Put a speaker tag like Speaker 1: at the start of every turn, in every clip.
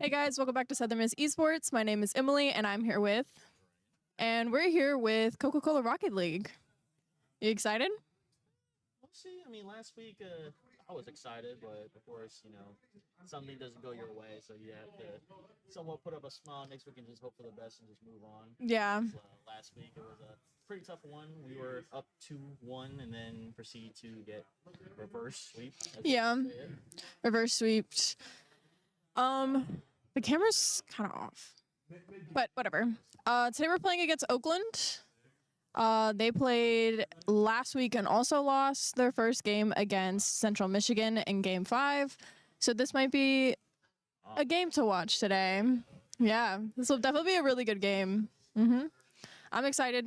Speaker 1: Hey guys, welcome back to Southern Miss Esports. My name is Emily and we're here with Coca-Cola Rocket League. You excited?
Speaker 2: We'll see. I mean, last week I was excited, but of course, something doesn't go your way, so you have to somewhat put up a smile. Next week and just hope for the best and just move on.
Speaker 1: Yeah.
Speaker 2: Last week it was a pretty tough one. We were up 2-1 and then proceed to get reverse sweep.
Speaker 1: Yeah. Reverse sweeped. The camera's kind of off, but whatever. Today we're playing against Oakland. They played last week and also lost their first game against Central Michigan in Game 5. So this might be a game to watch today. Yeah, this will definitely be a really good game. I'm excited.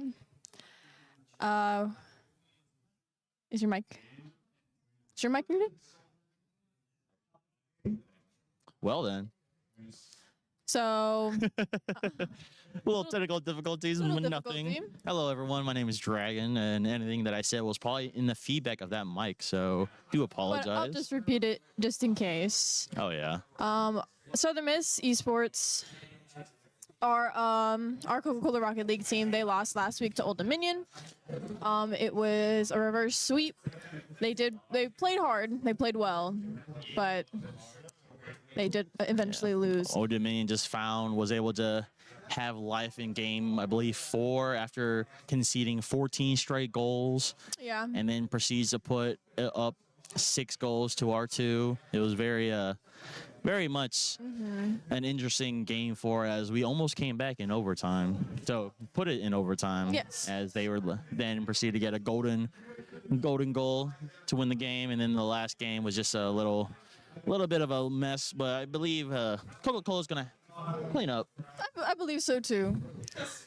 Speaker 1: Is your mic muted?
Speaker 2: Well then.
Speaker 1: So,
Speaker 2: little technical difficulties, nothing. Hello, everyone. My name is Dragon, and anything that I said was probably in the feedback of that mic, so do apologize.
Speaker 1: But I'll just repeat it just in case.
Speaker 2: Oh yeah.
Speaker 1: Southern Miss Esports, our Coca-Cola Rocket League team, they lost last week to Old Dominion. It was a reverse sweep. They played hard. They played well, but they did eventually lose.
Speaker 2: Old Dominion was able to have life in game, I believe, 4 after conceding 14 straight goals.
Speaker 1: Yeah.
Speaker 2: And then proceeds to put up 6 goals to our 2. It was very much an interesting game for us, as we almost came back in overtime. So put it in overtime.
Speaker 1: Yes.
Speaker 2: As they were then proceeded to get a golden goal to win the game, and then the last game was just a little bit of a mess, but I believe Coca-Cola is gonna clean up.
Speaker 1: I believe so too.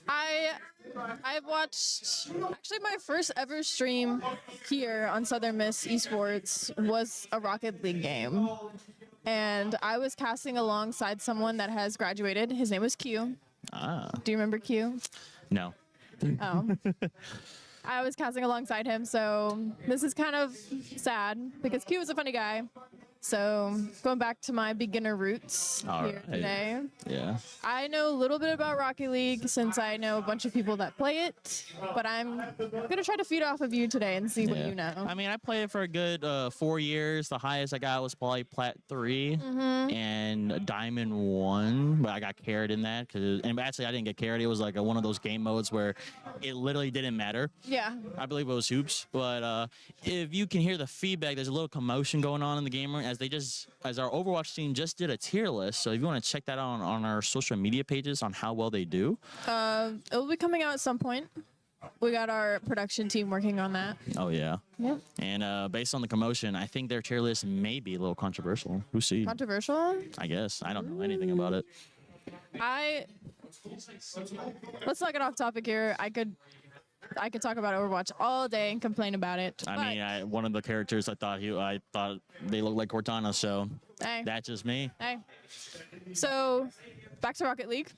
Speaker 1: I've watched, actually my first ever stream here on Southern Miss Esports was a Rocket League game, and I was casting alongside someone that has graduated. His name was Q. Do you remember Q?
Speaker 2: No.
Speaker 1: Oh. I was casting alongside him, so this is kind of sad because Q was a funny guy. So going back to my beginner roots here today.
Speaker 2: Yeah.
Speaker 1: I know a little bit about Rocket League since I know a bunch of people that play it, but I'm going to try to feed off of you today and see what you know.
Speaker 2: I mean, I played it for a good 4 years. The highest I got was probably Plat 3 and Diamond 1, but I got carried in that. And actually, I didn't get carried. It was like one of those game modes where it literally didn't matter.
Speaker 1: Yeah.
Speaker 2: I believe it was hoops. But if you can hear the feedback, there's a little commotion going on in the game room, as our Overwatch team just did a tier list. So if you want to check that out on our social media pages on how well they do.
Speaker 1: It will be coming out at some point. We got our production team working on that.
Speaker 2: Oh, yeah.
Speaker 1: Yep.
Speaker 2: And based on the commotion, I think their tier list may be a little controversial. Who's see?
Speaker 1: Controversial?
Speaker 2: I guess. I don't know anything about it.
Speaker 1: Let's not get off topic here. I could talk about Overwatch all day and complain about it.
Speaker 2: I mean, one of the characters I thought they looked like Cortana, so that's just me.
Speaker 1: Hey. So, back to Rocket League.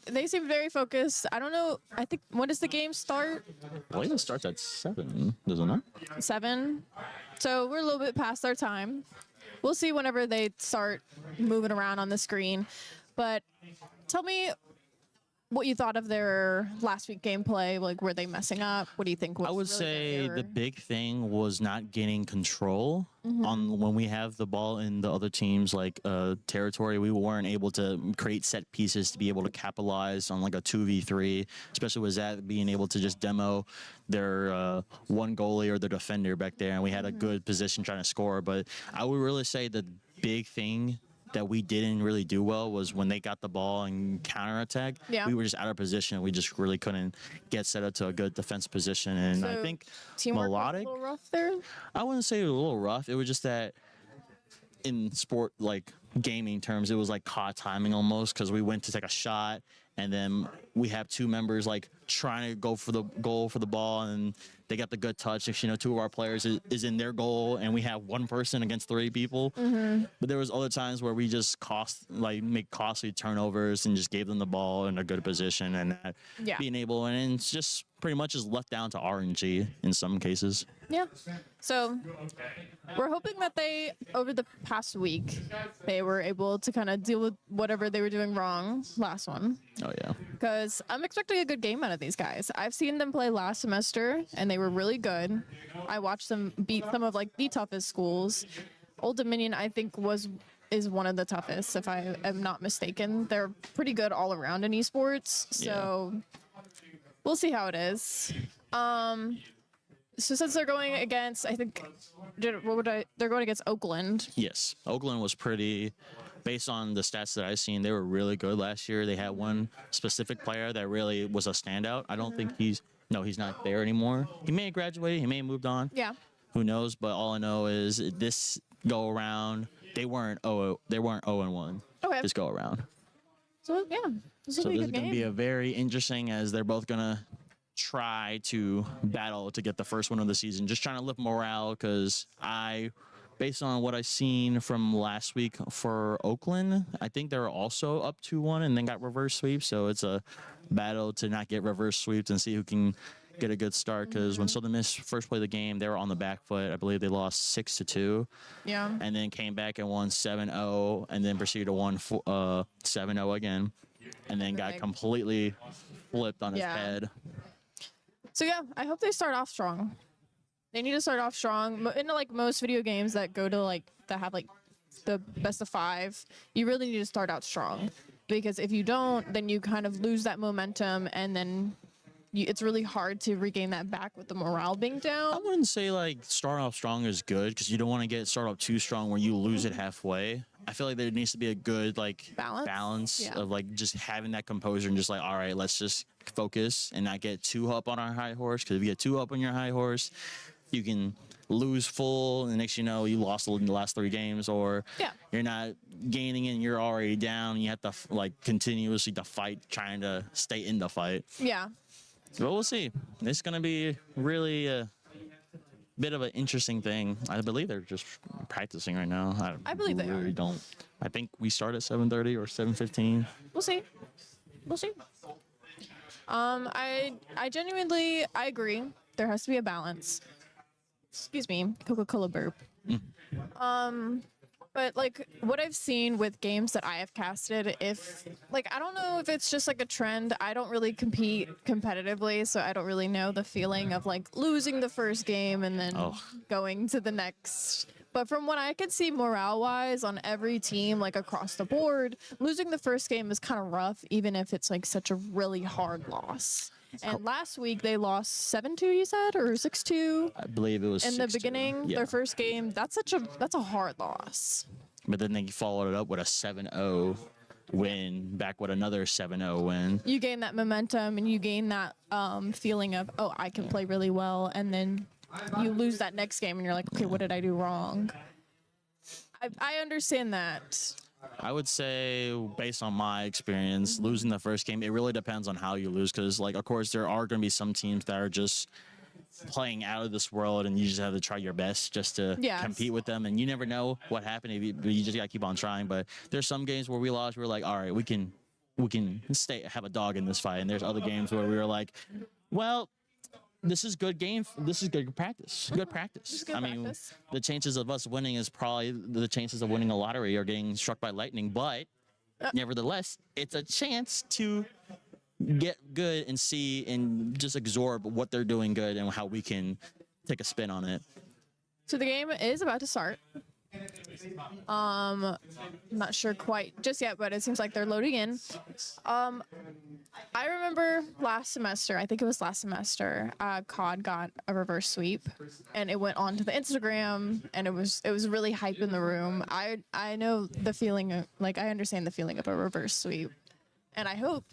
Speaker 1: They seem very focused. I don't know. I think, when does the game start?
Speaker 2: I believe it starts at 7, does it not?
Speaker 1: 7. So we're a little bit past our time. We'll see whenever they start moving around on the screen. But tell me what you thought of their last week gameplay. Like, were they messing up? What do you think was
Speaker 2: I would
Speaker 1: really
Speaker 2: say the big thing was not getting control on when we have the ball in the other team's territory. We weren't able to create set pieces to be able to capitalize on like a 2v3, especially with that being able to just demo their one goalie or the defender back there, and we had a good position trying to score. But I would really say the big thing that we didn't really do well was when they got the ball and counterattack. Yeah. We were just out of position. We just really couldn't get set up to a good defense position. And so I think Melodic,
Speaker 1: was a little rough there?
Speaker 2: I wouldn't say it was a little rough. It was just that in sport, like gaming terms, it was like caught timing almost, because we went to take a shot and then we have two members like trying to go for the goal for the ball, and they got the good touch. If two of our players is in their goal, and we have one person against three people. But there was other times where we just make costly turnovers and just gave them the ball in a good position, and being able, and it's just pretty much is left down to RNG in some cases.
Speaker 1: Yeah. So we're hoping that over the past week, they were able to kind of deal with whatever they were doing wrong last one.
Speaker 2: Oh yeah.
Speaker 1: Because I'm expecting a good game out of these guys. I've seen them play last semester, and they were really good. I watched them beat some of like the toughest schools. Old Dominion, I think, is one of the toughest, if I am not mistaken. They're pretty good all around in esports. So we'll see how it is. So since they're going against, I think, they're going against Oakland.
Speaker 2: Yes, Oakland was pretty. Based on the stats that I've seen, they were really good last year. They had one specific player that really was a standout. I don't think he's not there anymore. He may have graduated. He may have moved on.
Speaker 1: Yeah.
Speaker 2: Who knows? But all I know is this go around, they weren't 0-1.
Speaker 1: Okay.
Speaker 2: This go around.
Speaker 1: So yeah, this will be a good game.
Speaker 2: Going to be a very interesting, as they're both gonna try to battle to get the first one of the season. Just trying to lift morale, because based on what I've seen from last week for Oakland, I think they were also up 2-1 and then got reverse sweep. So it's a battle to not get reverse sweeped and see who can get a good start. Because when Southern Miss first played the game, they were on the back foot. I believe they lost 6-2.
Speaker 1: Yeah.
Speaker 2: And then came back and won 7-0, and then proceeded to win 7-0 again, and then got completely flipped on his head.
Speaker 1: So yeah, I hope they start off strong. They need to start off strong. In like most video games that go to that have like the best of 5, you really need to start out strong, because if you don't, then you kind of lose that momentum, and then it's really hard to regain that back with the morale being down.
Speaker 2: I wouldn't say start off strong is good, because you don't want to start off too strong where you lose it halfway. I feel like there needs to be a good balance of just having that composure and just all right, let's just focus and not get too up on our high horse, because if you get too up on your high horse, you can lose full, and the next you know, you lost in the last 3 games, or you're not gaining and you're already down, and you have to continuously to fight, trying to stay in the fight.
Speaker 1: Yeah.
Speaker 2: But we'll see. It's going to be really a bit of an interesting thing. I believe they're just practicing right now.
Speaker 1: I believe they
Speaker 2: really
Speaker 1: are.
Speaker 2: don't. I think we start at 7:30 or 7:15.
Speaker 1: We'll see. We'll see. I genuinely agree. There has to be a balance. Excuse me, Coca-Cola burp. But what I've seen with games that I have casted, I don't know if it's just a trend. I don't really compete competitively, so I don't really know the feeling of losing the first game and then going to the next. But from what I could see morale-wise on every team, across the board, losing the first game is kind of rough, even if it's such a really hard loss. And last week they lost 7-2, you said, or 6-2?
Speaker 2: I believe it was
Speaker 1: in the
Speaker 2: 6-2.
Speaker 1: beginning. Their first game. That's a hard loss.
Speaker 2: But then they followed it up with a 7-0 win, back with another 7-0 win.
Speaker 1: You gain that momentum, and you gain that feeling of, oh, I can play really well, and then you lose that next game, and you're like, okay, what did I do wrong? I understand that.
Speaker 2: I would say, based on my experience, losing the first game, it really depends on how you lose, because, of course, there are going to be some teams that are just playing out of this world, and you just have to try your best just to compete with them, and you never know what happened. If you just got to keep on trying. But there's some games where we lost, we're like, all right, we can have a dog in this fight, and there's other games where we were like, well, this is good game. This is good practice. Good practice.
Speaker 1: Good practice.
Speaker 2: The chances of us winning is probably the chances of winning a lottery or getting struck by lightning. But nevertheless, it's a chance to get good and see and just absorb what they're doing good and how we can take a spin on it.
Speaker 1: So the game is about to start. Not sure quite just yet, but it seems like they're loading in. I remember last semester, I think it was last semester, COD got a reverse sweep, and it went on to the Instagram, and it was really hype in the room. I know the feeling of, I understand the feeling of a reverse sweep, and I hope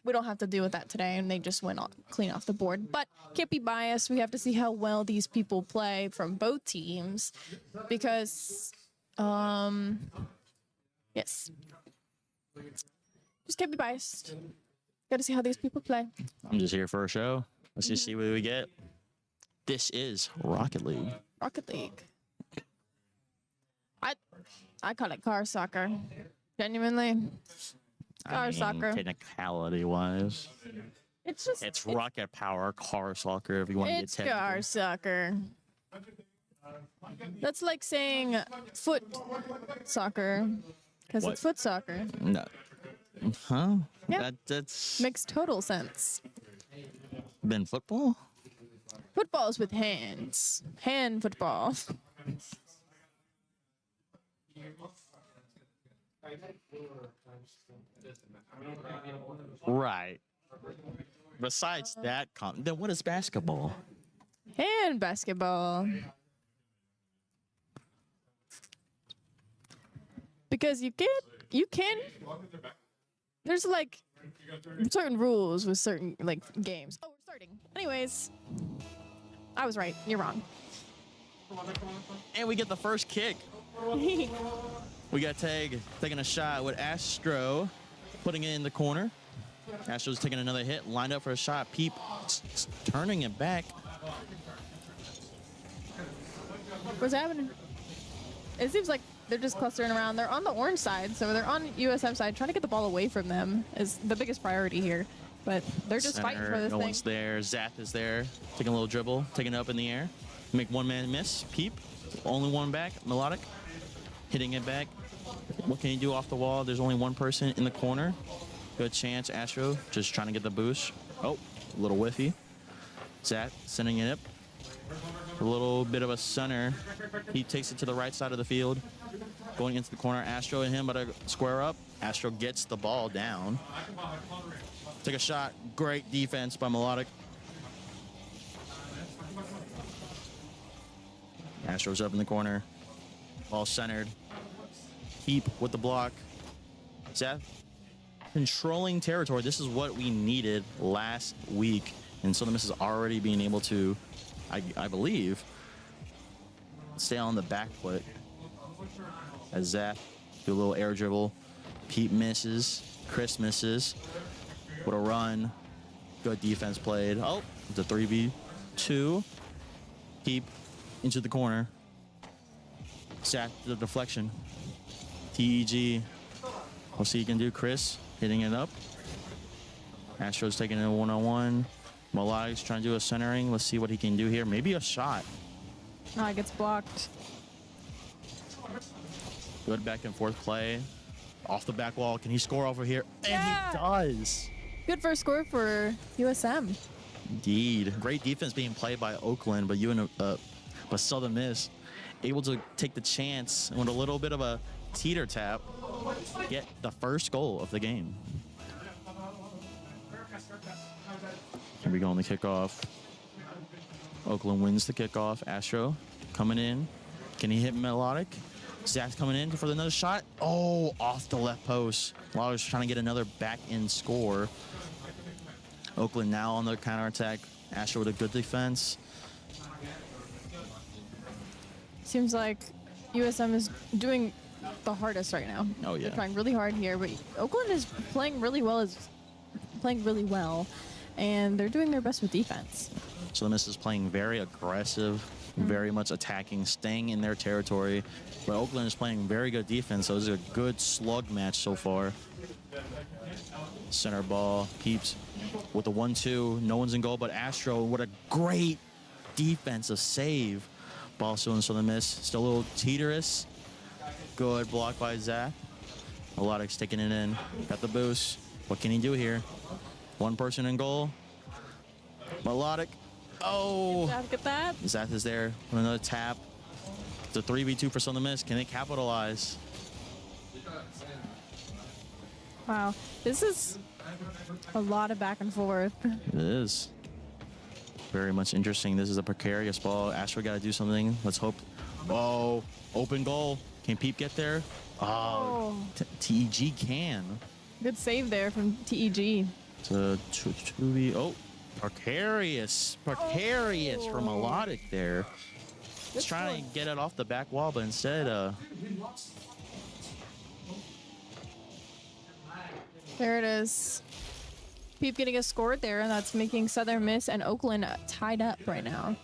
Speaker 1: we don't have to deal with that today, and they just went clean off the board. But can't be biased. We have to see how well these people play from both teams, because, yes, just can't be biased. Got to see how these people play.
Speaker 2: I'm just here for a show. Let's just see what we get. This is Rocket League.
Speaker 1: Rocket League. I call it car soccer. Genuinely. Car soccer.
Speaker 2: Technicality wise.
Speaker 1: It's just
Speaker 2: It's rocket power car soccer if you want to get
Speaker 1: it's
Speaker 2: technical.
Speaker 1: car soccer. That's like saying foot soccer because
Speaker 2: What?
Speaker 1: it's foot soccer.
Speaker 2: No. Huh?
Speaker 1: Yeah.
Speaker 2: That's
Speaker 1: Makes total sense.
Speaker 2: been football?
Speaker 1: Football's with hands. Hand football.
Speaker 2: Right. Besides that, then what is basketball?
Speaker 1: Hand basketball. Because you can there's like certain rules with certain like games. Oh, we're starting. Anyways, I was right. You're wrong.
Speaker 2: And we get the first kick. We got Tag taking a shot with Astro, putting it in the corner. Astro's taking another hit, lined up for a shot. Peep turning it back.
Speaker 1: What's happening? It seems like they're just clustering around. They're on the orange side, so they're on USM side. Trying to get the ball away from them is the biggest priority here. But they're just fighting for this
Speaker 2: no
Speaker 1: thing.
Speaker 2: one's there. Zath is there, taking a little dribble, taking it up in the air. Make one man miss. Peep, only one back. Melodic, hitting it back. What can he do off the wall? There's only one person in the corner. Good chance. Astro just trying to get the boost. Oh, a little whiffy. Zath sending it up. A little bit of a center. He takes it to the right side of the field. Going into the corner. Astro and him but a square up. Astro gets the ball down. Take a shot. Great defense by Melodic. Astro's up in the corner. Ball centered. Keep with the block. Zath controlling territory. This is what we needed last week. And so the Miss is already being able to, I believe, stay on the back foot. As Zath do a little air dribble. Pete misses. Chris misses. What a run. Good defense played. Oh, it's a 3v2. Keep into the corner. Zath the deflection. TEG. We'll see what he can do. Chris hitting it up. Astro's taking it a one-on-one. Melodic's trying to do a centering. Let's see what he can do here. Maybe a shot.
Speaker 1: No, it gets blocked.
Speaker 2: Good back and forth play. Off the back wall. Can he score over here? And
Speaker 1: Yeah.
Speaker 2: he does.
Speaker 1: Good first score for USM.
Speaker 2: Indeed. Great defense being played by Oakland, but Southern Miss able to take the chance and with a little bit of a teeter tap, get the first goal of the game. Here we go on the kickoff. Oakland wins the kickoff. Astro coming in. Can he hit Melodic? Zach's coming in for another shot. Oh, off the left post. Melodic's trying to get another back-end score. Oakland now on the counterattack. Astro with a good defense.
Speaker 1: Seems like USM is doing the hardest right now.
Speaker 2: Oh, yeah.
Speaker 1: They're trying really hard here, but Oakland is playing really well, and they're doing their best with defense.
Speaker 2: So the Miss is playing very aggressive, very much attacking, staying in their territory. But Oakland is playing very good defense, so this is a good slug match so far. Center ball, Peeps with the 1-2. No one's in goal, but Astro, what a great defensive save. Ball still in Southern Miss. Still a little teeterous. Good block by Zach. Melodic's taking it in. Got the boost. What can he do here? One person in goal. Melodic. Oh.
Speaker 1: Look at that.
Speaker 2: Zach is there with another tap. It's a 3v2 for Southern Miss. Can they capitalize?
Speaker 1: Wow. This is a lot of back and forth.
Speaker 2: It is. Very much interesting. This is a precarious ball. Astro got to do something. Let's hope. Oh, open goal. Can Peep get there? Oh, TEG can.
Speaker 1: Good save there from TEG.
Speaker 2: It's a 2v. Oh, precarious for Melodic there. He's trying to get it off the back wall, but instead,
Speaker 1: There it is. Peep getting a score there, and that's making Southern Miss and Oakland tied up right now.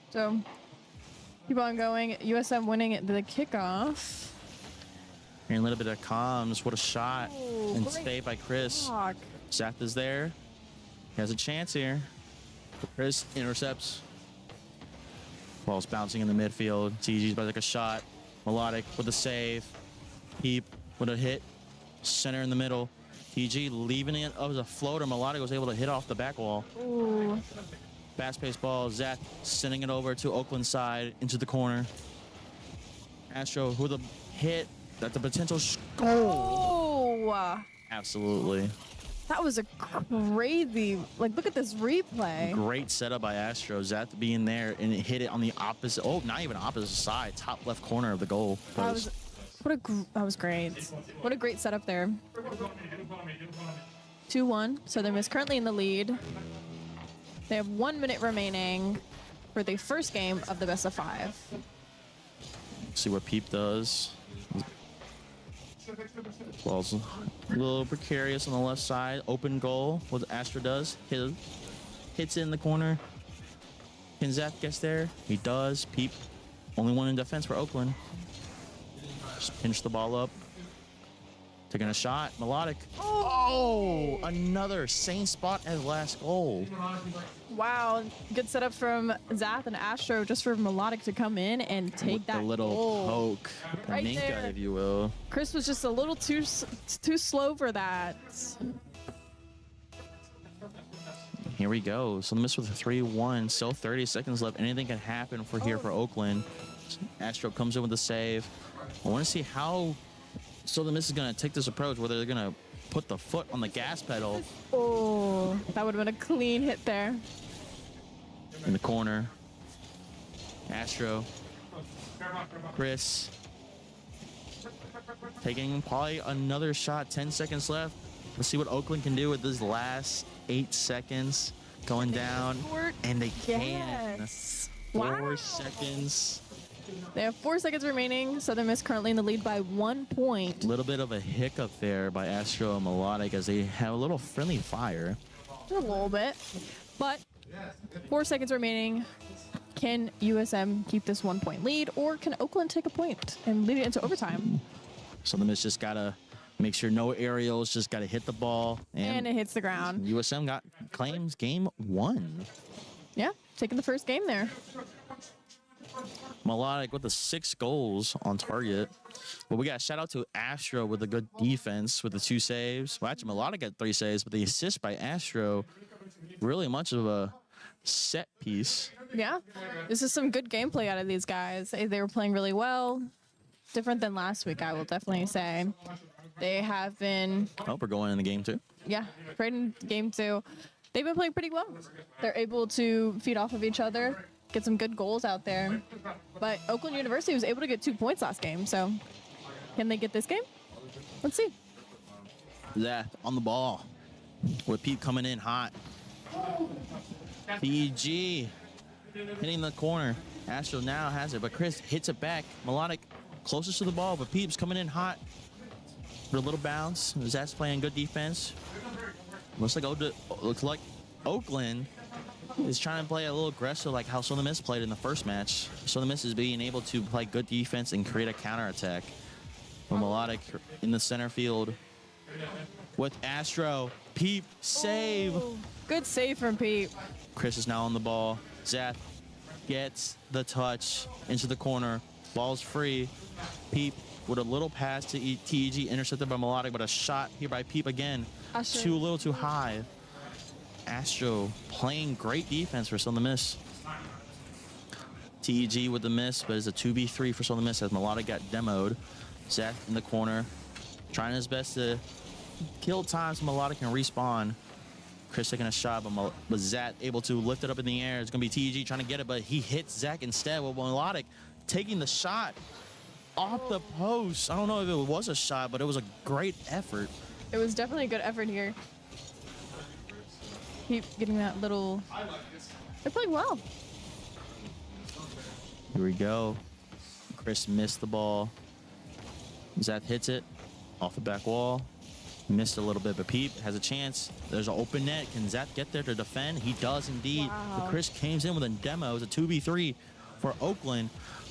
Speaker 1: So, keep on going. USM winning the kickoff.
Speaker 2: Hearing a little bit of comms. What a shot.
Speaker 1: Oh,
Speaker 2: And
Speaker 1: great
Speaker 2: saved by Chris.
Speaker 1: block.
Speaker 2: Zath is there. He has a chance here. Chris intercepts. Ball's bouncing in the midfield. TG's about to take a shot. Melodic with a save. Peep with a hit. Center in the middle. TG leaving it as a floater. Melodic was able to hit off the back wall.
Speaker 1: Ooh.
Speaker 2: Fast-paced ball. Zath sending it over to Oakland side into the corner. Astro with a hit. That's a potential goal.
Speaker 1: Oh,
Speaker 2: Absolutely.
Speaker 1: that was a crazy. Like, look at this replay.
Speaker 2: Great setup by Astro. Zath being there and it hit it on the opposite. Oh, not even opposite side. Top left corner of the goal.
Speaker 1: That was great. What a great setup there. 2-1. Southern Miss currently in the lead. They have 1 minute remaining for the first game of the best of 5.
Speaker 2: See what Peep does. Ball's a little precarious on the left side. Open goal. What Astro does. Hits it in the corner. Can Zath gets there? He does. Peep. Only one in defense for Oakland. Just pinch the ball up. Taking a shot. Melodic. Oh! Another same spot as last goal.
Speaker 1: Wow, good setup from Zath and Astro just for Melodic to come in and take
Speaker 2: With
Speaker 1: that
Speaker 2: the little
Speaker 1: goal.
Speaker 2: poke. The
Speaker 1: Right
Speaker 2: mink
Speaker 1: there.
Speaker 2: out, if you will.
Speaker 1: Chris was just a little too slow for that.
Speaker 2: Here we go. So the miss with a 3-1. Still 30 seconds left. Anything can happen for here for Oakland. Astro comes in with a save. I want to see how Southern Miss is going to take this approach, whether they're going to put the foot on the gas pedal.
Speaker 1: Oh, that would have been a clean hit there.
Speaker 2: In the corner. Astro. Chris. Taking probably another shot. 10 seconds left. Let's see what Oakland can do with this last 8 seconds. Going down. And they can.
Speaker 1: Yes.
Speaker 2: 4
Speaker 1: Wow.
Speaker 2: seconds.
Speaker 1: They have 4 seconds remaining. Southern Miss currently in the lead by 1 point.
Speaker 2: A little bit of a hiccup there by Astro and Melodic as they have a little friendly fire.
Speaker 1: A little bit. But 4 seconds remaining. Can USM keep this 1 point lead, or can Oakland take a point and lead it into overtime?
Speaker 2: So the Miss just gotta make sure no aerials, just gotta hit the ball.
Speaker 1: And it hits the ground.
Speaker 2: USM claims game 1.
Speaker 1: Yeah, taking the first game there.
Speaker 2: Melodic with the 6 goals on target. But we got a shout out to Astro with a good defense with the 2 saves. Well, actually, Melodic got 3 saves, but the assist by Astro, really much of a set piece.
Speaker 1: Yeah, this is some good gameplay out of these guys. They were playing really well. Different than last week, I will definitely say. They have been,
Speaker 2: Oh, we're going in the game too.
Speaker 1: yeah, right in game 2. They've been playing pretty well. They're able to feed off of each other, get some good goals out there. But Oakland University was able to get 2 points last game, so can they get this game? Let's see.
Speaker 2: Zath on the ball with Pete coming in hot. PG hitting the corner. Astro now has it, but Chris hits it back. Melodic closest to the ball, but Peeps coming in hot. With a little bounce. Zath's playing good defense. Looks like Oakland is trying to play a little aggressive like how Southern Miss played in the first match. Southern Miss is being able to play good defense and create a counterattack. With Melodic in the center field with Astro. Peep save.
Speaker 1: Oh, good save from Pete.
Speaker 2: Chris is now on the ball. Zath gets the touch into the corner. Ball's free. Peep with a little pass to TEG, intercepted by Melodic, but a shot here by Peep again.
Speaker 1: Astro.
Speaker 2: Too little, too high. Astro playing great defense for Southern Miss. TEG with the miss, but it's a 2v3 for Southern Miss as Melodic got demoed. Zath in the corner, trying his best to kill time so Melodic can respawn. Chris taking a shot, but Zath able to lift it up in the air. It's going to be TEG trying to get it, but he hits Zach instead with Melodic taking the shot off the post. I don't know if it was a shot, but it was a great effort.
Speaker 1: It was definitely a good effort here. Keep getting that little... They're playing well.
Speaker 2: Here we go. Chris missed the ball. Zath hits it. Off the back wall. Missed a little bit, but Peep has a chance. There's an open net. Can Zap get there to defend? He does indeed.
Speaker 1: Wow.
Speaker 2: But Chris comes in with a demo. It was a 2v3 for Oakland.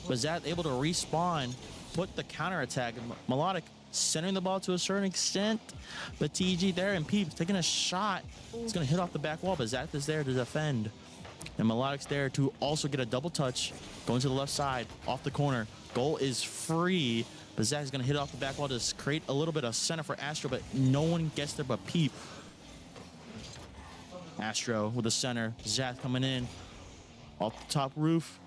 Speaker 2: But Zap able to respawn, put the counterattack. Melodic centering the ball to a certain extent. But TG there and Peep taking a shot. It's going to hit off the back wall, but Zap is there to defend. And Melodic's there to also get a double touch. Going to the left side, off the corner. Goal is free. But Zach's going to hit off the back wall to create a little bit of center for Astro, but no one gets there but Peep. Astro with the center. Zach coming in off the top roof.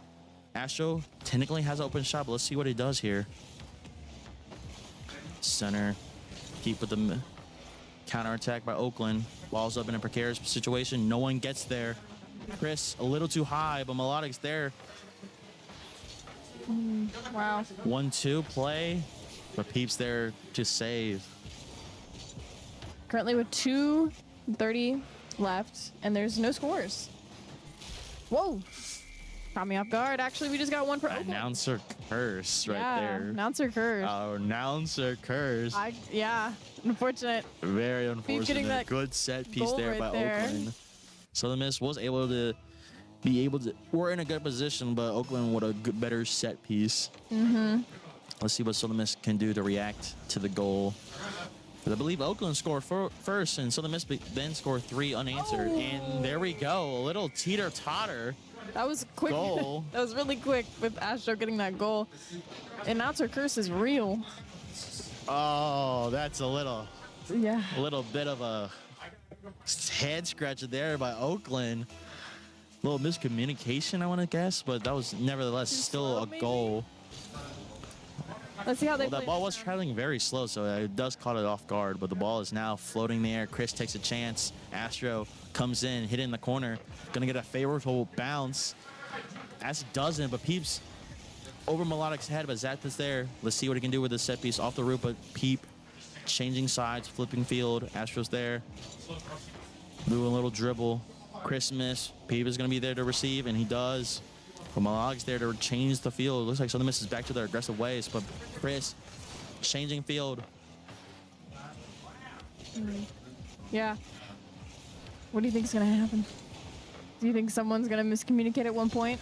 Speaker 2: Astro technically has an open shot, but let's see what he does here. Center. Peep with the counterattack by Oakland. Ball's up in a precarious situation. No one gets there. Chris a little too high, but Melodic's there.
Speaker 1: Wow.
Speaker 2: 1-2 play, but Peep's there to save.
Speaker 1: Currently with 2:30 left, and there's no scores. Whoa. Caught me off guard. Actually, we just got one for Oakland.
Speaker 2: Announcer curse right
Speaker 1: Yeah,
Speaker 2: there.
Speaker 1: announcer curse.
Speaker 2: Announcer curse.
Speaker 1: Yeah, unfortunate.
Speaker 2: Very unfortunate.
Speaker 1: getting that
Speaker 2: Good set piece
Speaker 1: goal
Speaker 2: there
Speaker 1: right
Speaker 2: by
Speaker 1: there.
Speaker 2: Oakland. Southern Miss was able to we're in a good position, but Oakland with a better set piece. Let's see what Southern Miss can do to react to the goal. But I believe Oakland scored first, and Southern Miss then scored 3 unanswered. And there we go, a little teeter-totter.
Speaker 1: That was quick.
Speaker 2: Goal.
Speaker 1: That was really quick with Astro getting that goal. Announcer curse is real.
Speaker 2: Oh, that's a little
Speaker 1: Yeah.
Speaker 2: bit of a head scratcher there by Oakland. A little miscommunication, I want to guess, but that was nevertheless still
Speaker 1: slow,
Speaker 2: a
Speaker 1: maybe?
Speaker 2: goal.
Speaker 1: Let's see how they
Speaker 2: Well, that
Speaker 1: play.
Speaker 2: ball was traveling very slow, so it does caught it off guard, but the ball is now floating in the air. Chris takes a chance. Astro comes in, hit in the corner. Gonna get a favorable bounce. As it doesn't, but Peep's over Melodic's head, but Zap is there. Let's see what he can do with the set piece off the roof, but Peep changing sides, flipping field. Astro's there. Doing a little dribble. Christmas. Peep is going to be there to receive, and he does. But Melodic's there to change the field. Looks like Southern Miss is back to their aggressive ways, but Chris changing field.
Speaker 1: Yeah. What do you think is going to happen? Do you think someone's going to miscommunicate at one point?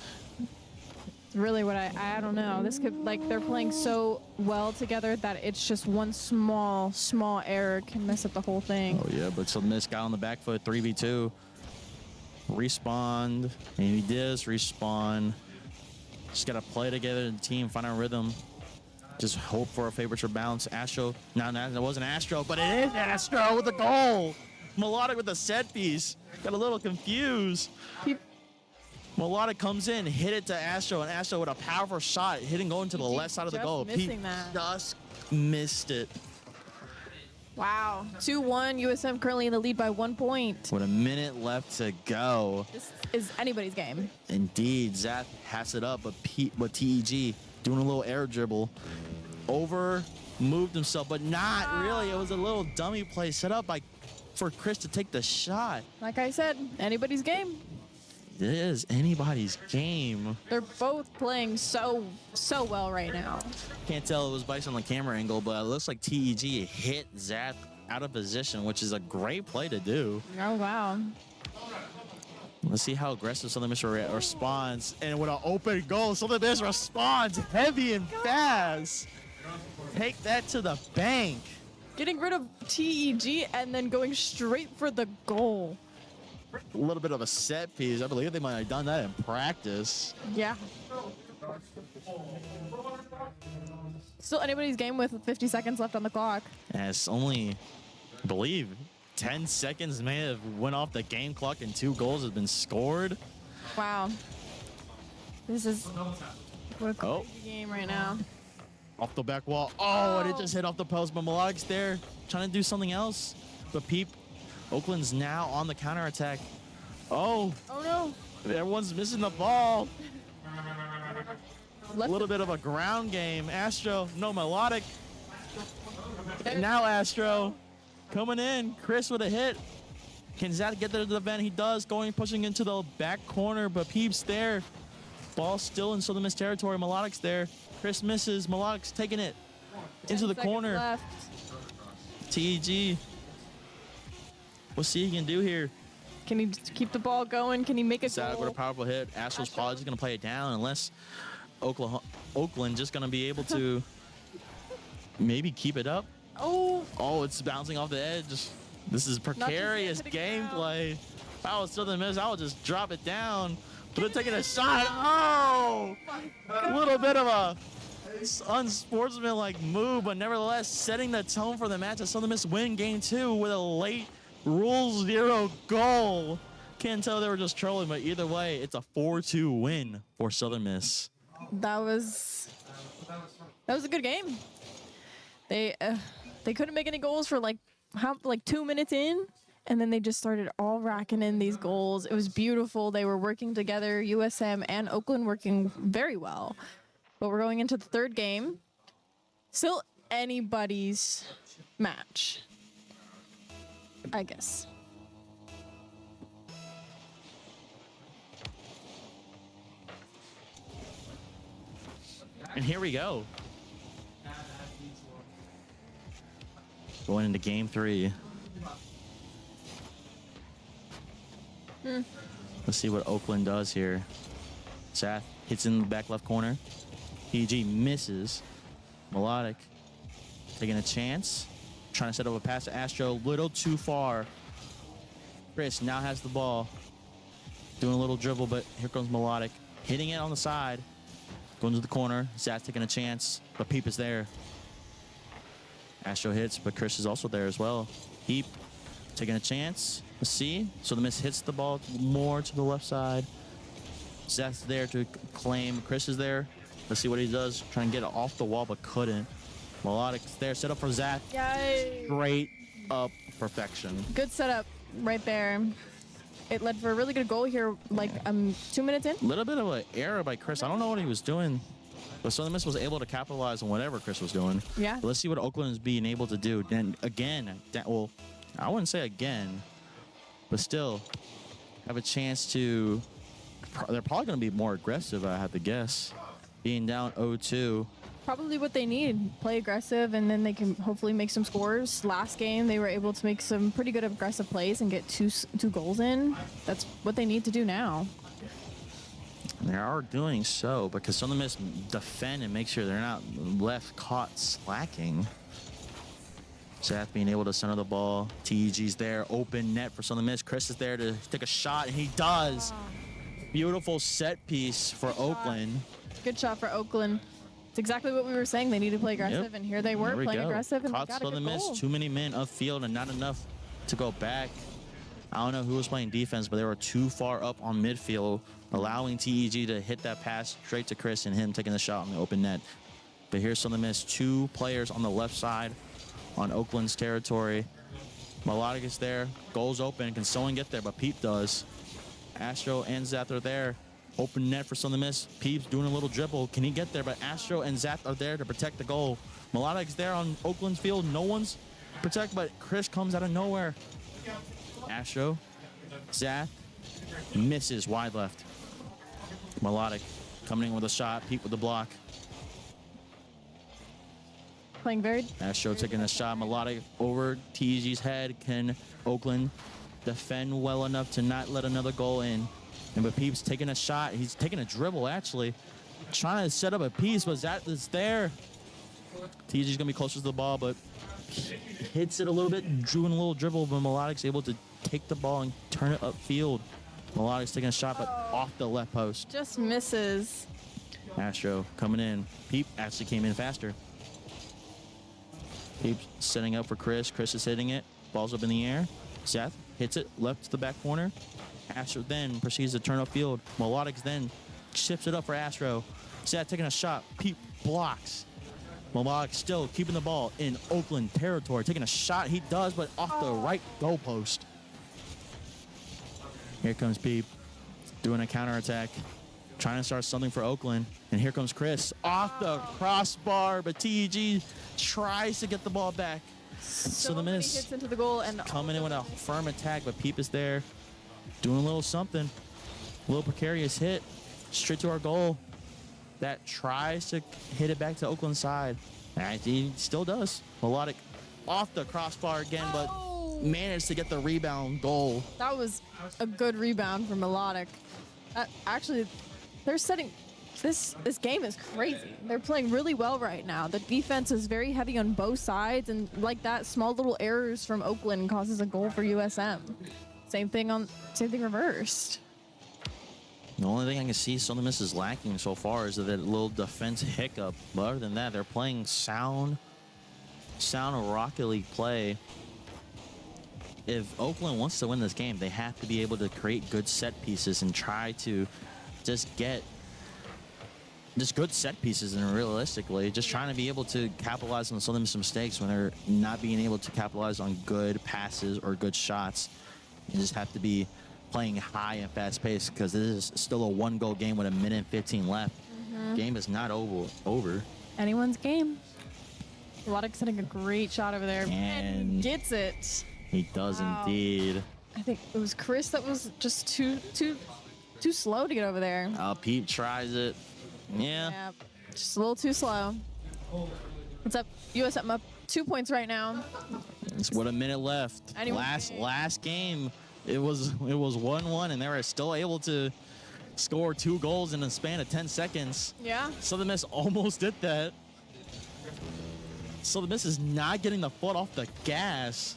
Speaker 1: It's really what I don't know. This could, like, they're playing so well together that it's just one small error can mess up the whole thing.
Speaker 2: Oh, yeah, but Southern Miss got on the back foot, 3v2. Respawn, and he does respawn. Just got to play together in the team, find our rhythm. Just hope for a favorite bounce. Astro, no, it wasn't Astro, but it is Astro with the goal. Melodic with the set piece. Got a little confused.
Speaker 1: Peep-
Speaker 2: Melodic comes in, hit it to Astro, and Astro with a powerful shot, hitting going to the left side of the
Speaker 1: just
Speaker 2: goal.
Speaker 1: missing that.
Speaker 2: Just missed it.
Speaker 1: Wow. 2-1. USM currently in the lead by 1 point.
Speaker 2: With a minute left to go.
Speaker 1: This is anybody's game.
Speaker 2: Indeed, Zap has it up, but TEG doing a little air dribble. Moved himself, but not really. It was a little dummy play set up for Chris to take the shot.
Speaker 1: Like I said, anybody's game.
Speaker 2: It is anybody's game.
Speaker 1: They're both playing so well right now.
Speaker 2: Can't tell it was based on the camera angle, but it looks like TEG hit Zap out of position, which is a great play to do.
Speaker 1: Oh, wow.
Speaker 2: Let's see how aggressive Southern Miss responds. And with an open goal, Southern Miss responds heavy and fast. Take that to the bank.
Speaker 1: Getting rid of TEG and then going straight for the goal.
Speaker 2: A little bit of a set piece. I believe they might have done that in practice.
Speaker 1: Yeah. Still anybody's game with 50 seconds left on the clock.
Speaker 2: And it's only, I believe, 10 seconds may have went off the game clock and 2 goals have been scored.
Speaker 1: Wow. This is what a crazy
Speaker 2: Oh.
Speaker 1: game right now.
Speaker 2: Off the back wall. Oh, and it just hit off the post. But Melodic's there trying to do something else. But Peep, Oakland's now on the counterattack. Oh,
Speaker 1: Oh no.
Speaker 2: everyone's missing the ball. A
Speaker 1: Left
Speaker 2: little bit of a ground game. Astro, no, Melodic. And now Astro coming in. Chris with a hit. Can Zach get there to the vent? He does. Pushing into the back corner, but Peep's there. Ball still in Southern Miss territory. Melodic's there. Chris misses. Melodic's taking it
Speaker 1: 10
Speaker 2: into the
Speaker 1: seconds
Speaker 2: corner.
Speaker 1: left.
Speaker 2: TEG. What's he can do here?
Speaker 1: Can he just keep the ball going? Can he make a
Speaker 2: Zach with a
Speaker 1: goal?
Speaker 2: powerful hit. Astro's probably just gonna play it down unless Oakland just gonna be able to maybe keep it up.
Speaker 1: Oh,
Speaker 2: Oh, it's bouncing off the edge. This is precarious
Speaker 1: hitting it down.
Speaker 2: gameplay. If I was Southern Miss, I would just drop it down. But they're taking a shot. Oh! A little bit of a unsportsmanlike move, but nevertheless setting the tone for the match as Southern Miss win game 2 with a late Rule 0 goal. Can't tell they were just trolling, but either way, it's a 4-2 win for Southern Miss.
Speaker 1: that was a good game. They couldn't make any goals for like 2 minutes in, and then they just started all racking in these goals. It was beautiful. They were working together, USM and Oakland working very well. But we're going into the third game. Still anybody's match, I guess.
Speaker 2: And here we go. Going into game 3. Let's see what Oakland does here. Seth hits in the back left corner. PG misses. Melodic taking a chance. Trying to set up a pass to Astro. Little too far. Chris now has the ball. Doing a little dribble, but here comes Melodic. Hitting it on the side. Going to the corner. Zach taking a chance, but Peep is there. Astro hits, but Chris is also there as well. Peep taking a chance. Let's see. So the miss hits the ball more to the left side. Zach's there to claim. Chris is there. Let's see what he does. Trying to get it off the wall, but couldn't. Melodic's there. Set up for Zach.
Speaker 1: Yay!
Speaker 2: Straight up perfection.
Speaker 1: Good setup right there. It led for a really good goal here, like 2 minutes in.
Speaker 2: A little bit of an error by Chris. I don't know what he was doing, but Southern Miss was able to capitalize on whatever Chris was doing.
Speaker 1: Yeah.
Speaker 2: But let's see what Oakland is being able to do. Then again, well, I wouldn't say again, but still have a chance to. They're probably going to be more aggressive, I have to guess. Being down 0-2.
Speaker 1: Probably what they need. Play aggressive, and then they can hopefully make some scores. Last game, they were able to make some pretty good aggressive plays and get two goals in. That's what they need to do now.
Speaker 2: They are doing so because Southern Miss defend and make sure they're not left caught slacking. Seth being able to center the ball. TEG's there. Open net for Southern Miss. Chris is there to take a shot, and he does. Beautiful set piece for Oakland.
Speaker 1: Good shot for Oakland. It's exactly what we were saying. They need to play aggressive,
Speaker 2: Yep.
Speaker 1: and here they were
Speaker 2: There we
Speaker 1: playing
Speaker 2: go.
Speaker 1: aggressive, and
Speaker 2: Caught
Speaker 1: they got a
Speaker 2: Southern
Speaker 1: good
Speaker 2: Miss.
Speaker 1: goal.
Speaker 2: Too many men upfield and not enough to go back. I don't know who was playing defense, but they were too far up on midfield, allowing TEG to hit that pass straight to Chris and him taking the shot on the open net. But here's Southern Miss. 2 players on the left side on Oakland's territory. Melodic is there. Goals open. Can someone get there? But Peep does. Astro and Zath are there. Open net for Southern Miss. Peep's doing a little dribble. Can he get there? But Astro and Zath are there to protect the goal. Melodic's there on Oakland's field. No one's protect, but Chris comes out of nowhere. Astro, Zath, misses wide left. Melodic coming in with a shot. Peep with the block.
Speaker 1: Playing very.
Speaker 2: Astro taking a shot. Melodic over TG's head. Can Oakland defend well enough to not let another goal in? And but Peep's taking a shot. He's taking a dribble, actually. Trying to set up a piece, but Zach is there. TG's going to be closer to the ball, but hits it a little bit, drew in a little dribble, but Melodic's able to take the ball and turn it upfield. Melodic's taking a shot, but off the left post.
Speaker 1: Just misses.
Speaker 2: Astro coming in. Peep actually came in faster. Peep setting up for Chris. Chris is hitting it. Ball's up in the air. Seth hits it left to the back corner. Astro then proceeds to turn upfield. Melodic then chips it up for Astro. Seth taking a shot. Peep blocks. Melodic still keeping the ball in Oakland territory. Taking a shot. He does, but off the right goalpost. Here comes Peep doing a counterattack. Trying to start something for Oakland. And here comes Chris off the crossbar, but TEG tries to get the ball back. So the
Speaker 1: many
Speaker 2: miss
Speaker 1: hits into the goal, and
Speaker 2: coming in with a firm attack, but Peep is there doing a little something. A little precarious hit straight to our goal. That tries to hit it back to Oakland's side. And he still does. Melodic off the crossbar again, but
Speaker 1: Oh.
Speaker 2: managed to get the rebound goal.
Speaker 1: That was a good rebound from Melodic. Actually, they're setting this game is crazy. They're playing really well right now. The defense is very heavy on both sides, and like that, small little errors from Oakland causes a goal for USM. Same thing reversed.
Speaker 2: The only thing I can see Southern Miss is lacking so far is that little defense hiccup. But other than that, they're playing sound Rocket League play. If Oakland wants to win this game, they have to be able to create good set pieces and try to just get good set pieces, and realistically just trying to be able to capitalize on Southern Miss mistakes when they're not being able to capitalize on good passes or good shots. You just have to be playing high and fast pace, because this is still a 1-goal game with 1:15 left. Game is not over.
Speaker 1: Anyone's game. Melodic's hitting a great shot over there and gets it.
Speaker 2: He does indeed.
Speaker 1: I think it was Chris that was just too slow to get over there.
Speaker 2: Pete tries it. Yeah.
Speaker 1: Just a little too slow. What's up? USM up 2 points right now.
Speaker 2: It's what, a minute left. Last game, it was 1-1, and they were still able to score 2 goals in a span of 10 seconds.
Speaker 1: Yeah.
Speaker 2: Southern Miss almost did that. Southern Miss is not getting the foot off the gas.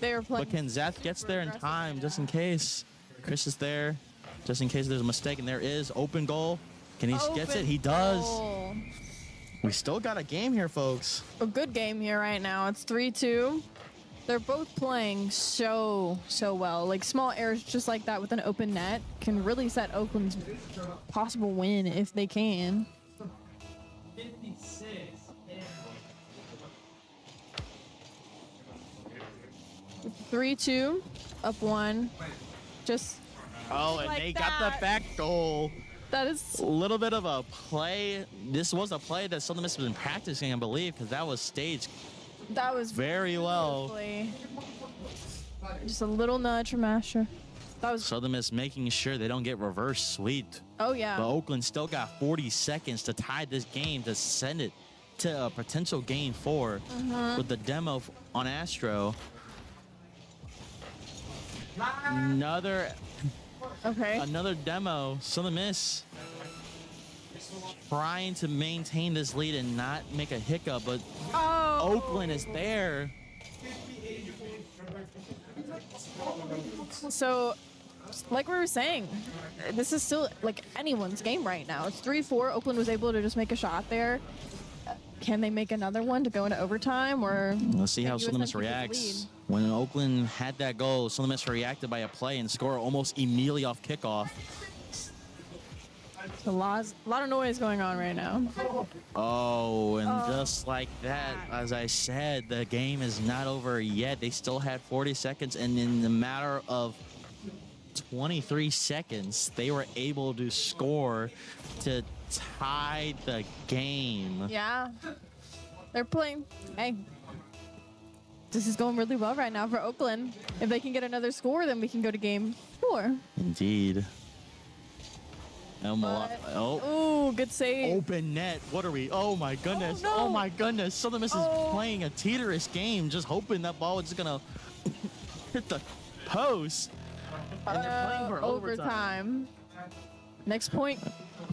Speaker 1: They were playing.
Speaker 2: But Kenzeth gets there in time, just in case. Chris is there, just in case there's a mistake, and there is open goal. Can he gets it? He does.
Speaker 1: Goal.
Speaker 2: We still got a game here, folks.
Speaker 1: A good game here right now. It's 3-2. They're both playing so well. Like, small errors just like that with an open net can really set Oakland's possible win if they can. 3-2, up 1. Just.
Speaker 2: Oh, and
Speaker 1: like
Speaker 2: they
Speaker 1: that.
Speaker 2: got the back goal.
Speaker 1: That is
Speaker 2: A little bit of a play. This was a play that Southern Miss has been practicing, I believe, because that was staged
Speaker 1: that was
Speaker 2: very well.
Speaker 1: beautifully. Just a little nudge from Asher. That was.
Speaker 2: Southern Miss making sure they don't get reverse sweeped.
Speaker 1: Oh yeah.
Speaker 2: But Oakland still got 40 seconds to tie this game to send it to a potential game 4 with the demo on Astro. Another demo. Southern Miss trying to maintain this lead and not make a hiccup, but Oakland is there.
Speaker 1: So, like we were saying, this is still like anyone's game right now. It's 3-4. Oakland was able to just make a shot there. Can they make another one to go into overtime, or
Speaker 2: let's see how
Speaker 1: USM
Speaker 2: Southern Miss
Speaker 1: keep its
Speaker 2: reacts.
Speaker 1: lead?
Speaker 2: When Oakland had that goal, Southern Miss reacted by a play and scored almost immediately off kickoff.
Speaker 1: A lot of noise going on right now.
Speaker 2: Oh, and just like that, as I said, the game is not over yet. They still had 40 seconds, and in the matter of 23 seconds, they were able to score to tie the game.
Speaker 1: Yeah. They're playing. Hey. This is going really well right now for Oakland. If they can get another score, then we can go to game 4.
Speaker 2: Indeed.
Speaker 1: Oh, good save.
Speaker 2: Open net. What are we? Oh my goodness.
Speaker 1: Oh, no.
Speaker 2: Oh my goodness. Southern Miss is playing a teeterous game, just hoping that ball is just gonna hit the post. And they're playing for overtime.
Speaker 1: Next point.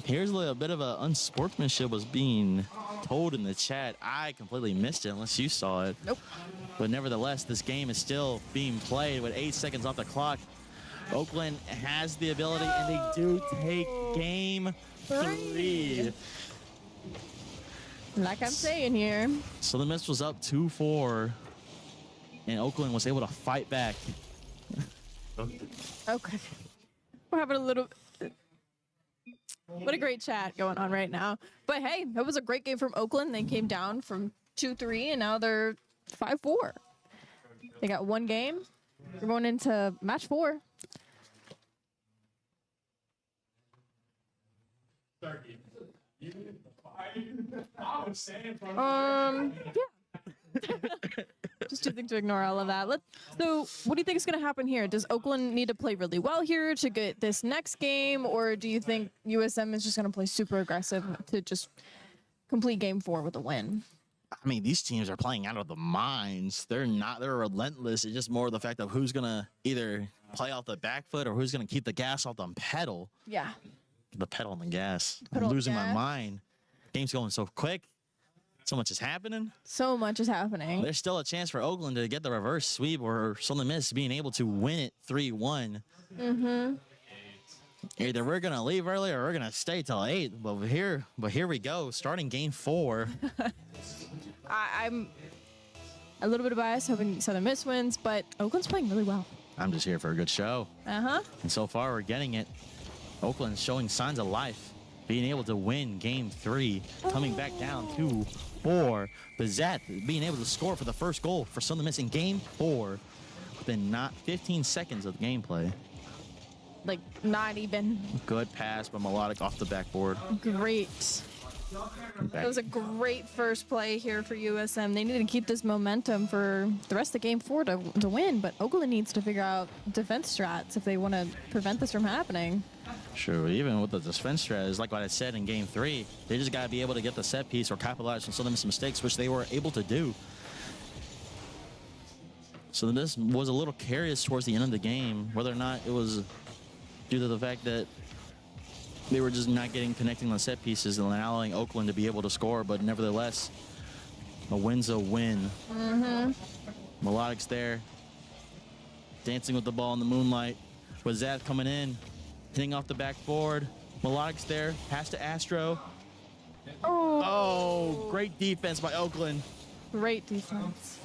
Speaker 2: Here's a bit of a unsportsmanship was being told in the chat. I completely missed it unless you saw it.
Speaker 1: Nope.
Speaker 2: But nevertheless, this game is still being played with 8 seconds off the clock. Oakland has the ability, and they do take game 3.
Speaker 1: Like I'm saying here.
Speaker 2: So the Miss was up 2-4, and Oakland was able to fight back.
Speaker 1: Okay. We're having a little. What a great chat going on right now. But hey, that was a great game from Oakland. They came down from 2-3, and now they're 5-4. They got 1 game. We're going into match 4. Yeah. Just choosing to ignore all of that. So, what do you think is going to happen here? Does Oakland need to play really well here to get this next game, or do you think USM is just going to play super aggressive to just complete game 4 with a win?
Speaker 2: I mean, these teams are playing out of the minds. They're relentless. It's just more of the fact of who's going to either play off the back foot or who's going to keep the gas off the pedal.
Speaker 1: Yeah.
Speaker 2: The pedal on the gas.
Speaker 1: Pedal
Speaker 2: I'm losing my
Speaker 1: gas.
Speaker 2: mind. Game's going so quick. So much is happening.
Speaker 1: So much is happening.
Speaker 2: There's still a chance for Oakland to get the reverse sweep or Southern Miss being able to win it 3-1. Either we're going to leave early or we're going to stay till 8. But here we go. Starting game 4.
Speaker 1: I'm a little bit biased, hoping Southern Miss wins, but Oakland's playing really well.
Speaker 2: I'm just here for a good show.
Speaker 1: Uh-huh.
Speaker 2: And so far, we're getting it. Oakland's showing signs of life, being able to win game 3, coming back down 2-4. Bazat being able to score for the first goal for Southern Miss in game 4 within not 15 seconds of the gameplay.
Speaker 1: Like, not even.
Speaker 2: Good pass by Melodic off the backboard.
Speaker 1: Great. It was a great first play here for USM. They need to keep this momentum for the rest of game 4 to win, but Oakland needs to figure out defense strats if they want to prevent this from happening.
Speaker 2: Sure, even with the defense strat, like what I said in game 3, they just got to be able to get the set piece or capitalize on some of Miss mistakes, which they were able to do. So this was a little curious towards the end of the game, whether or not it was due to the fact that they were just not connecting on set pieces and allowing Oakland to be able to score, but nevertheless, a win's a win. Melodic's there, dancing with the ball in the moonlight. Bazat coming in, hitting off the backboard. Melodic's there, pass to Astro. Oh, great defense by Oakland.
Speaker 1: Great defense.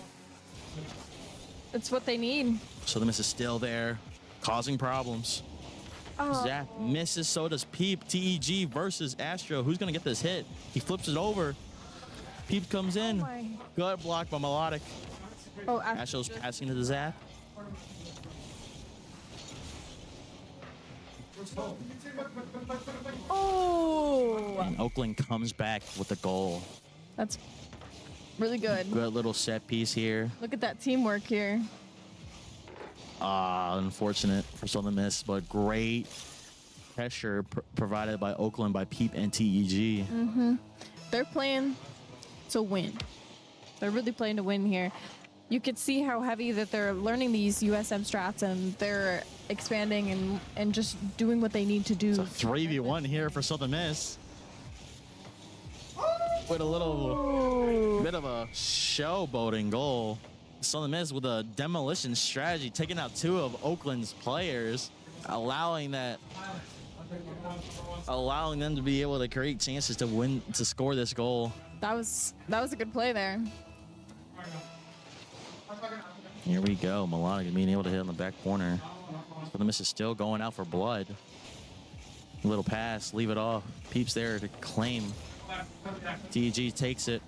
Speaker 1: It's what they need.
Speaker 2: So the miss is still there, causing problems. Zach misses, so does Peep. TEG versus Astro. Who's going to get this hit? He flips it over. Peep comes in. Good block by Melodic. Astro's passing to the Zap. And Oakland comes back with the goal.
Speaker 1: That's really good.
Speaker 2: Good little set piece here.
Speaker 1: Look at that teamwork here.
Speaker 2: Unfortunate for Southern Miss, but great pressure provided by Oakland by Peep and TEG.
Speaker 1: They're playing to win. They're really playing to win here. You could see how heavy that they're learning these USM strats, and they're expanding and just doing what they need to do.
Speaker 2: It's a 3v1 here for Southern Miss. With a little bit of a showboating goal. Southern Miss with a demolition strategy, taking out 2 of Oakland's players, allowing them to be able to create chances to win, to score this goal.
Speaker 1: That was a good play there.
Speaker 2: Here we go. Melodic being able to hit on the back corner. Southern Miss is still going out for blood. Little pass, leave it off. Peeps there to claim. TG takes it.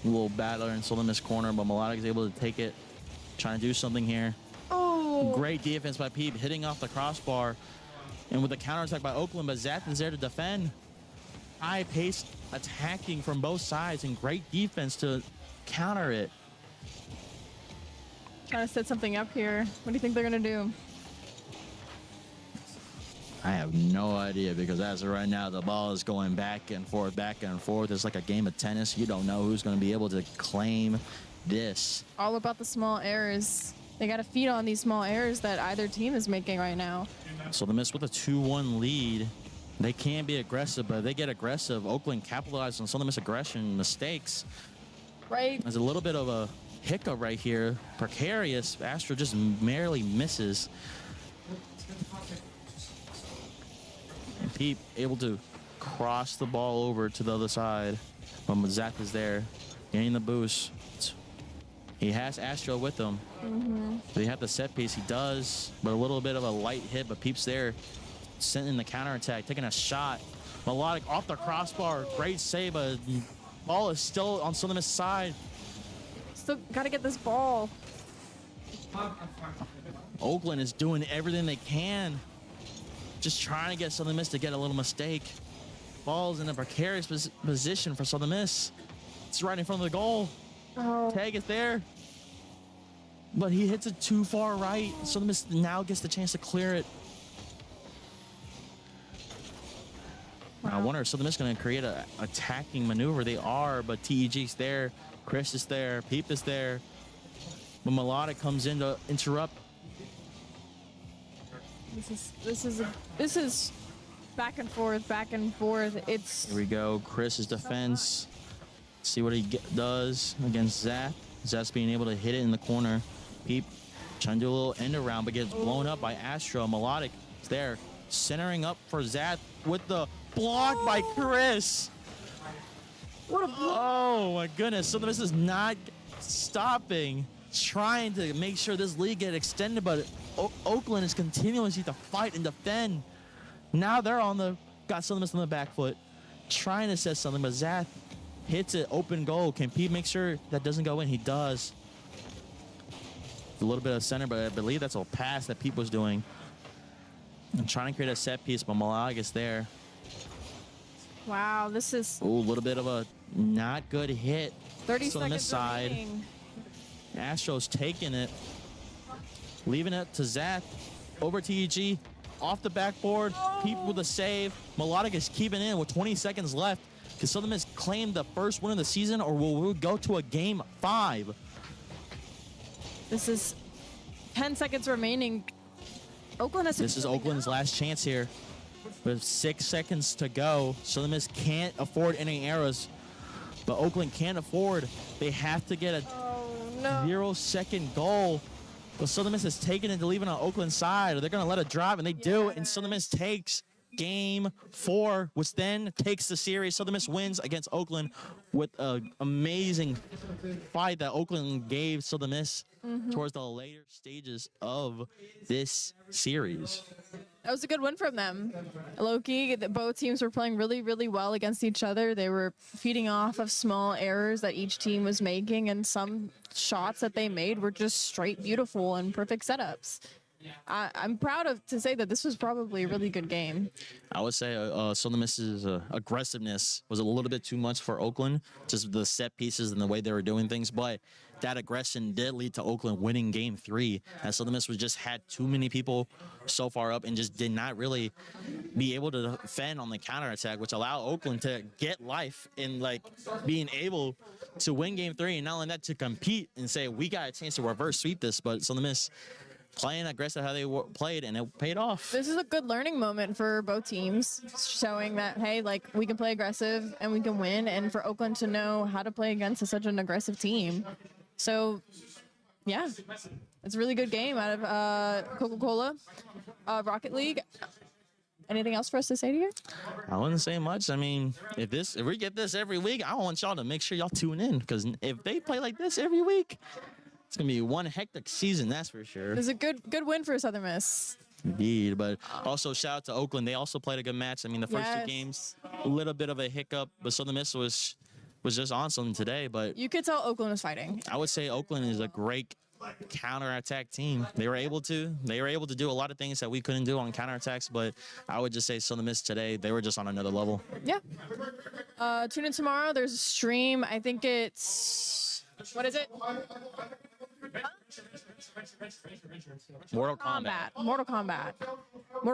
Speaker 2: A little battler in Southern Miss corner, but Melodic is able to take it. Trying to do something here. Great defense by Peep, hitting off the crossbar. And with the counterattack by Oakland, but Zath is there to defend. High-paced attacking from both sides and great defense to counter it.
Speaker 1: Trying to set something up here. What do you think they're going to do?
Speaker 2: I have no idea, because as of right now, the ball is going back and forth, back and forth. It's like a game of tennis. You don't know who's going to be able to claim this.
Speaker 1: All about the small errors. They got to feed on these small errors that either team is making right now.
Speaker 2: So the Miss with a 2-1 lead. They can be aggressive, but if they get aggressive, Oakland capitalized on some of the Miss aggression mistakes.
Speaker 1: Right.
Speaker 2: There's a little bit of a hiccup right here. Precarious. Astro just merely misses. And Peep able to cross the ball over to the other side. But Zach is there, getting the boost. He has Astro with him. They have the set piece. He does, but a little bit of a light hit. But Peep's there, sending the counterattack, taking a shot. Melodic off the crossbar. Great save, but ball is still on Southern Miss side.
Speaker 1: Still got to get this ball.
Speaker 2: Oakland is doing everything they can, just trying to get Southern Miss to get a little mistake. Ball's in a precarious position for Southern Miss. It's right in front of the goal. Tag is there, but he hits it too far right. Southern Miss now gets the chance to clear it. I wonder if Southern Miss going to create a attacking maneuver. They are, but TEG's there. Chris is there. Peep is there. But Melodic comes in to interrupt.
Speaker 1: This is back and forth, back and forth. It's
Speaker 2: Here we go. Chris's defense. See what he does against Zach. Zach's being able to hit it in the corner. Peep trying to do a little end around, but gets blown up by Astro. Melodic is there, centering up for Zach with the block by Chris.
Speaker 1: what a block.
Speaker 2: Oh my goodness. So this is not stopping, trying to make sure this league get extended, but Oakland is continuously to fight and defend. Now they're got Southern Miss on the back foot, trying to set something, but Zach hits it, open goal. Can Pete make sure that doesn't go in? He does. A little bit of center, but I believe that's a pass that Pete was doing. I'm trying to create a set piece, but Malag is there.
Speaker 1: Wow, this is
Speaker 2: Ooh, a little bit of a not good hit.
Speaker 1: 30
Speaker 2: So on this
Speaker 1: seconds
Speaker 2: side,
Speaker 1: remaining.
Speaker 2: Astro's taking it, leaving it to Zach. Over TEG, off the backboard. Pete with a save. Melodic is keeping in with 20 seconds left. Can Southern Miss claim the first win of the season, or will we go to a game 5?
Speaker 1: This is 10 seconds remaining. Oakland has to
Speaker 2: This is Oakland's last chance here. With 6 seconds to go, Southern Miss can't afford any errors. But Oakland can't afford. They have to get a
Speaker 1: Oh no.
Speaker 2: 0-second goal. But Southern Miss has taken it to leave it on Oakland's side. They're going to let it drive, and they do. And Southern Miss takes game 4, which then takes the series. Southern Miss wins against Oakland with an amazing fight that Oakland gave Southern Miss towards the later stages of this series.
Speaker 1: That was a good win from them. Low-key, both teams were playing really, really well against each other. They were feeding off of small errors that each team was making, and some shots that they made were just straight beautiful and perfect setups. I'm proud to say that this was probably a really good game.
Speaker 2: I would say Southern Miss's aggressiveness was a little bit too much for Oakland, just the set pieces and the way they were doing things. But that aggression did lead to Oakland winning game 3, as Southern Miss was just had too many people so far up and just did not really be able to defend on the counterattack, which allowed Oakland to get life in like being able to win game 3, and not only that, to compete and say we got a chance to reverse sweep this. But Southern Miss playing aggressive how they played, and it paid off.
Speaker 1: This is a good learning moment for both teams, showing that, hey, like, we can play aggressive and we can win, and for Oakland to know how to play against such an aggressive team. So, yeah, it's a really good game out of Coca-Cola, Rocket League. Anything else for us to say to you?
Speaker 2: I wouldn't say much. I mean, if we get this every week, I want y'all to make sure y'all tune in, because if they play like this every week, it's gonna be one hectic season, that's for sure.
Speaker 1: It was a good win for Southern Miss.
Speaker 2: Indeed, but also shout out to Oakland. They also played a good match. I mean, the first
Speaker 1: Yes.
Speaker 2: 2 games, a little bit of a hiccup, but Southern Miss was just on something today. But
Speaker 1: You could tell Oakland was fighting.
Speaker 2: I would say Oakland is a great counterattack team. They were able to do a lot of things that we couldn't do on counterattacks, but I would just say Southern Miss today, they were just on another level.
Speaker 1: Yeah. Tune in tomorrow. There's a stream. I think it's, what is it?
Speaker 2: Mortal Kombat.
Speaker 1: Mortal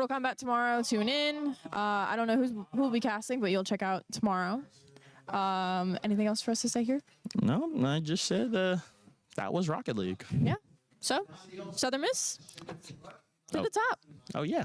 Speaker 1: Kombat tomorrow. Tune in. I don't know who will be casting, but you'll check out tomorrow. Anything else for us to say here?
Speaker 2: No, I just said that was Rocket League.
Speaker 1: Yeah. So, Southern Miss to the top.
Speaker 2: Oh yeah.